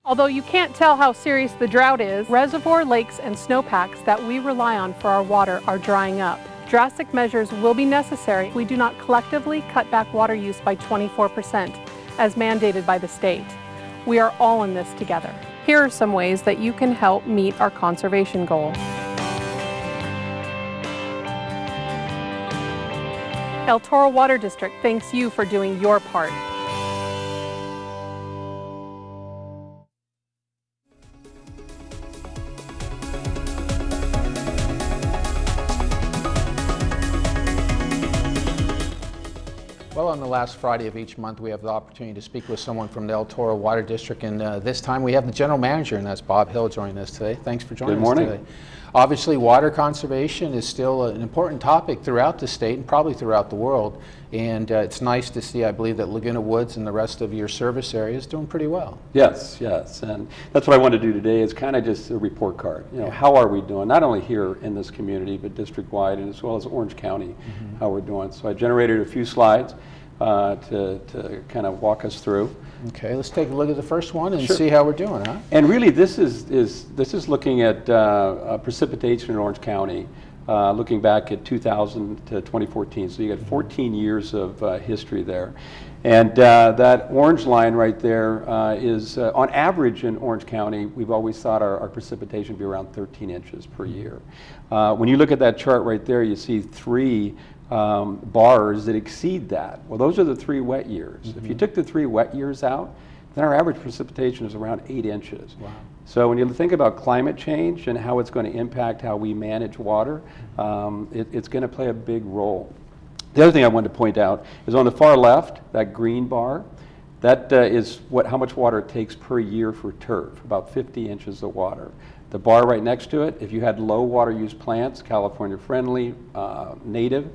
Although you can't tell how serious the drought is, reservoir lakes and snowpacks that we rely on for our water are drying up. Drastic measures will be necessary if we do not collectively cut back water use by 24%, as mandated by the state. We are all in this together. Here are some ways that you can help meet our conservation goal. El Toro Water District thanks you for doing your part. Well, on the last Friday of each month, we have the opportunity to speak with someone from the El Toro Water District, and this time we have the general manager, and that's Bob Hill, joining us today. Thanks for joining us today. Obviously, water conservation is still an important topic throughout the state and probably throughout the world, and it's nice to see, I believe, that Laguna Woods and the rest of your service area is doing pretty well. Yes, and that's what I want to do today is kind of just a report card. How are we doing, not only here in this community, but district-wide, and as well as Orange County, how we're doing. So I generated a few slides to kind of walk us through. Okay, let's take a look at the first one and see how we're doing, huh? And really, this is looking at precipitation in Orange County, looking back at 2000 to 2014. So you got 14 years of history there, and that orange line right there is on average in Orange County. We've always thought our precipitation would be around 13 inches per year. When you look at that chart right there, you see three bars that exceed that. Well, those are the 3 wet years. If you took the 3 wet years out, then our average precipitation is around 8 inches. Wow. So when you think about climate change and how it's going to impact how we manage water, it's going to play a big role. The other thing I wanted to point out is on the far left, that green bar, that is how much water it takes per year for turf, about 50 inches of water. The bar right next to it, if you had low water use plants, California friendly, native,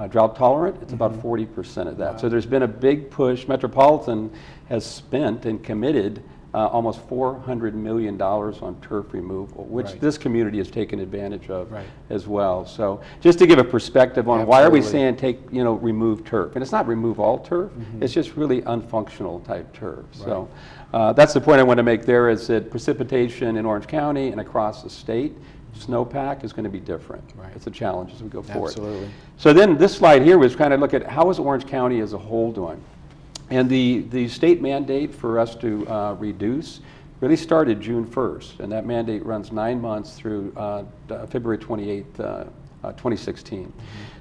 drought tolerant, it's about 40% of that. Wow. So there's been a big push. Metropolitan has spent and committed almost $400 million on turf removal, which this community has taken advantage of as well. So just to give a perspective on why are we saying remove turf? And it's not remove all turf, it's just really unfunctional type turf. So that's the point I want to make there, is that precipitation in Orange County and across the state, snowpack is going to be different. It's a challenge as we go forward. Absolutely. So then this slide here was kind of look at how is Orange County as a whole doing. And the state mandate for us to reduce really started June 1st, and that mandate runs 9 months through February 28th, 2016.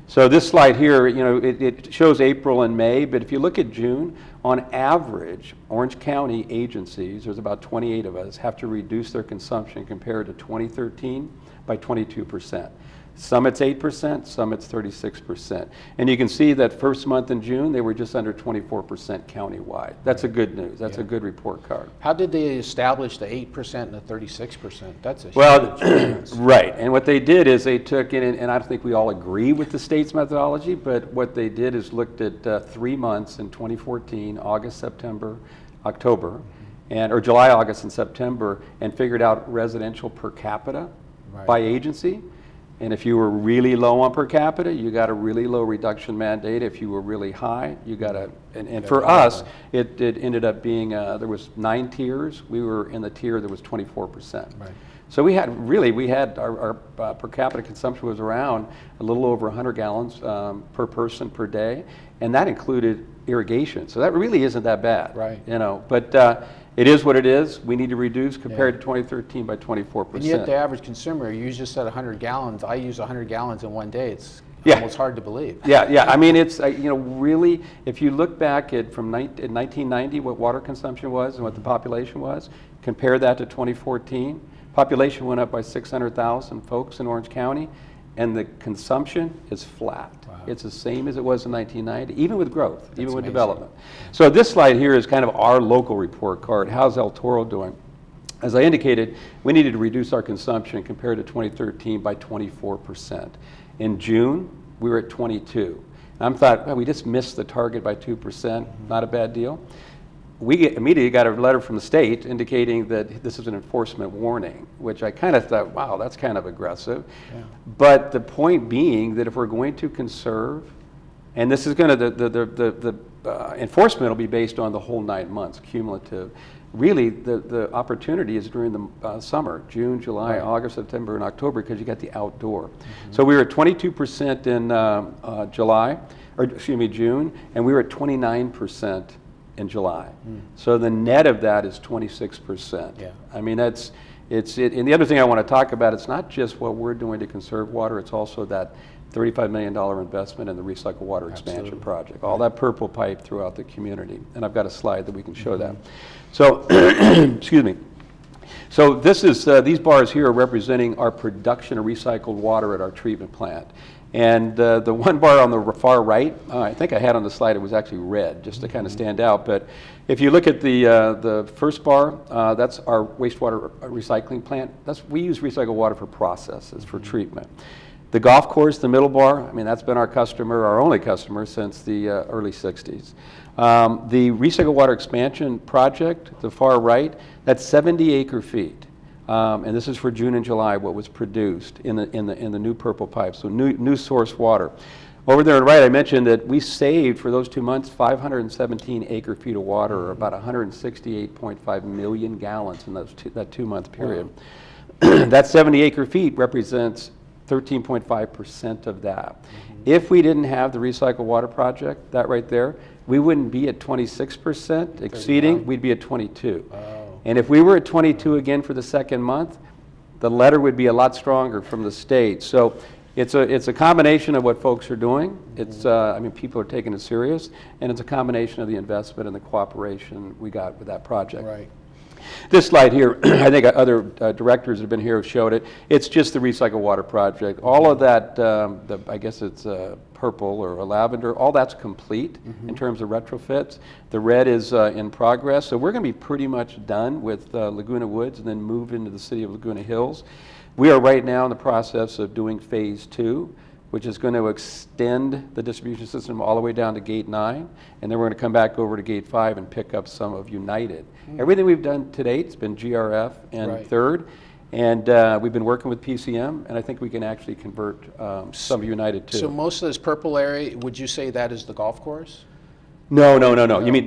So this slide here, it shows April and May, but if you look at June, on average, Orange County agencies, there's about 28 of us, have to reduce their consumption compared to 2013 by 22%. Some it's 8%, some it's 36%. And you can see that first month in June, they were just under 24% countywide. That's a good news. That's a good report card. How did they establish the 8% and the 36%? That's a huge difference. Right. And what they did is they took in, and I don't think we all agree with the state's methodology, but what they did is looked at 3 months in 2014, August, September, October, or July, August, and September, and figured out residential per capita by agency. And if you were really low on per capita, you got a really low reduction mandate. If you were really high, you got a, and for us, it ended up being, there was 9 tiers. We were in the tier that was 24%. So we had our per capita consumption was around a little over 100 gallons per person per day, and that included irrigation. So that really isn't that bad, but it is what it is. We need to reduce compared to 2013 by 24%. And yet the average consumer, you just said 100 gallons. I use 100 gallons in one day. It's almost hard to believe. I mean, it's really, if you look back at in 1990 what water consumption was and what the population was, compare that to 2014. Population went up by 600,000 folks in Orange County, and the consumption is flat. It's the same as it was in 1990, even with growth, even with development. So this slide here is kind of our local report card. How's El Toro doing? As I indicated, we needed to reduce our consumption compared to 2013 by 24%. In June, we were at 22. And I thought, well, we just missed the target by 2%, not a bad deal. We immediately got a letter from the state indicating that this is an enforcement warning, which I kind of thought, wow, that's kind of aggressive. But the point being that if we're going to conserve, and this is going to, the enforcement will be based on the whole 9 months, cumulative. really the opportunity is during the summer, June, July, Right. August, September, and October, because you got the outdoor. So we were at 22% in June, and we were at 29% in July. So the net of that is 26%. Yeah. I mean, and the other thing I want to talk about, it's not just what we're doing to conserve water, it's also that $35 million investment in the recycled water expansion Absolutely. project. All that purple pipe throughout the community. And I've got a slide that we can show that. So, excuse me. So this is, these bars here are representing our production of recycled water at our treatment plant. And the one bar on the far right, I think I had on the slide, it was actually red, just to kind of stand out. But if you look at the first bar, that's our wastewater recycling plant. We use recycled water for processes, for treatment. The golf course, the middle bar, I mean, that's been our customer, our only customer since the early 60s. The recycled water expansion project, the far right, that's 70 acre feet. And this is for June and July, what was produced in the new purple pipe, so new source water. Over there on the right, I mentioned that we saved for those 2 months 517 acre feet of water, or about 168.5 million gallons in that 2 month period. Wow. That 70 acre feet represents 13.5% of that. If we didn't have the recycled water project, that right there, we wouldn't be at 26% exceeding, we'd be at 22. Oh. And if we were at 22 again for the second month, the letter would be a lot stronger from the state. So it's a combination of what folks are doing. It's, I mean, people are taking it serious, and it's a combination of the investment and the cooperation we got with that project. Right. This slide here, I think other directors that have been here have showed it. It's just the recycled water project. All of that, I guess it's purple or a lavender, all that's complete in terms of retrofits. The red is in progress. So we're going to be pretty much done with Laguna Woods and then move into the city of Laguna Hills. We are right now in the process of doing phase 2, which is going to extend the distribution system all the way down to gate 9, and then we're going to come back over to gate 5 and pick up some of United. Everything we've done to date has been GRF and Right. Third, and we've been working with PCM, and I think we can actually convert some of United too. So most of this purple area, would you say that is the golf course? No. You mean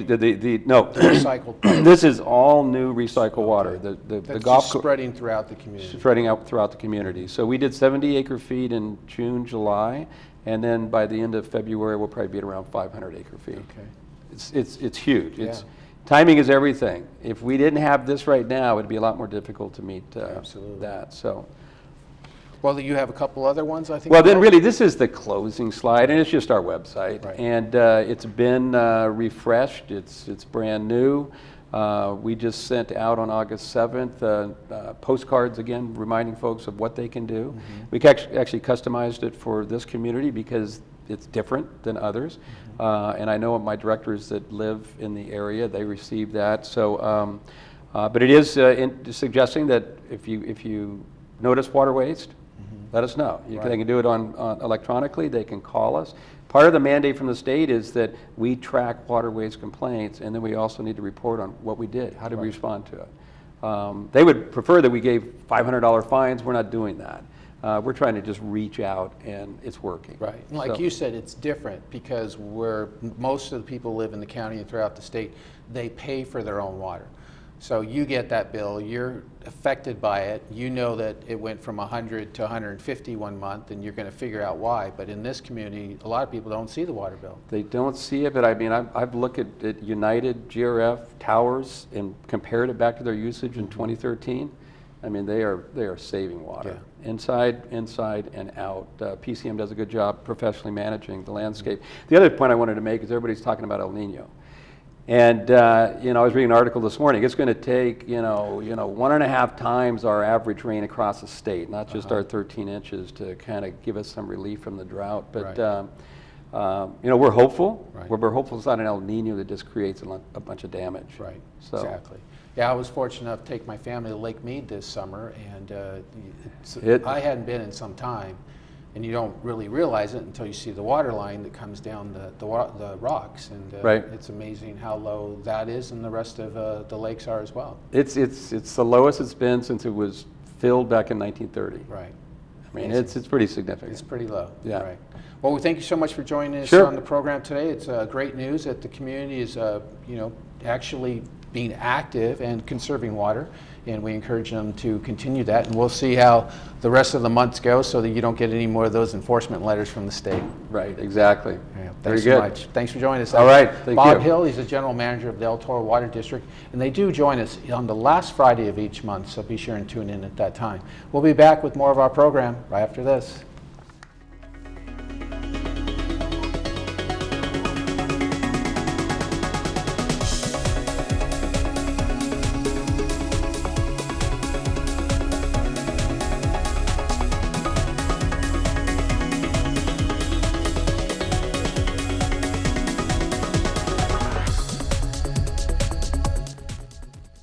no? The recycled part. This is all new recycled water. The That's golf just spreading throughout the community. spreading out throughout the community. So we did 70 acre feet in June, July, and then by the end of February, we'll probably be at around 500 acre feet. Okay. It's huge. Yeah. Timing is everything. If we didn't have this right now, it'd be a lot more difficult to meet Absolutely. that. So. Well, you have a couple other ones, I think. Well, then really, this is the closing slide, and it's just our website. Right. And it's been refreshed. It's brand new. We just sent out on August 7th postcards again, reminding folks of what they can do. We actually customized it for this community because it's different than others. And I know my directors that live in the area, they received that. So, but it is suggesting that if you notice water waste, let us know. Right. They can do it on electronically. They can call us. Part of the mandate from the state is that we track water waste complaints, and then we also need to report on what we did. How did we respond to it? They would prefer that we gave $500 fines. We're not doing that. We're trying to just reach out, and it's working. Right. And like So- you said, it's different because most of the people live in the county and throughout the state, they pay for their own water. So you get that bill, you're affected by it, you know that it went from 100 to 150 one month, and you're going to figure out why. But in this community, a lot of people don't see the water bill. They don't see it, but I mean, I've looked at United, GRF, Towers, and compared it back to their usage in 2013. I mean, they are saving water. Yeah. Inside, and out. PCM does a good job professionally managing the landscape. The other point I wanted to make is everybody's talking about El Nino. And I was reading an article this morning. It's going to take 1.5 times our average rain across the state, not just our 13 inches, to kind of give us some relief from the drought. But we're hopeful. Right. We're hopeful it's not an El Nino that just creates a bunch of damage. Right. So. Exactly. Yeah, I was fortunate enough to take my family to Lake Mead this summer, and I hadn't been in some time. And you don't really realize it until you see the water line that comes down the rocks, and Right. It's amazing how low that is, and the rest of the lakes are as well. It's the lowest it's been since it was filled back in 1930. Right. I mean, it's pretty significant. It's pretty low. Yeah. Right. Well, we thank you so much for joining us Sure. on the program today. It's great news that the community is, actually being active and conserving water, and we encourage them to continue that. And we'll see how the rest of the months go so that you don't get any more of those enforcement letters from the state. Right, exactly. Yeah, Very thanks good. so much. Thanks for joining us. All right, thank Bob you. Hill, he's the general manager of the El Toro Water District, and they do join us on the last Friday of each month, so be sure and tune in at that time. We'll be back with more of our program right after this.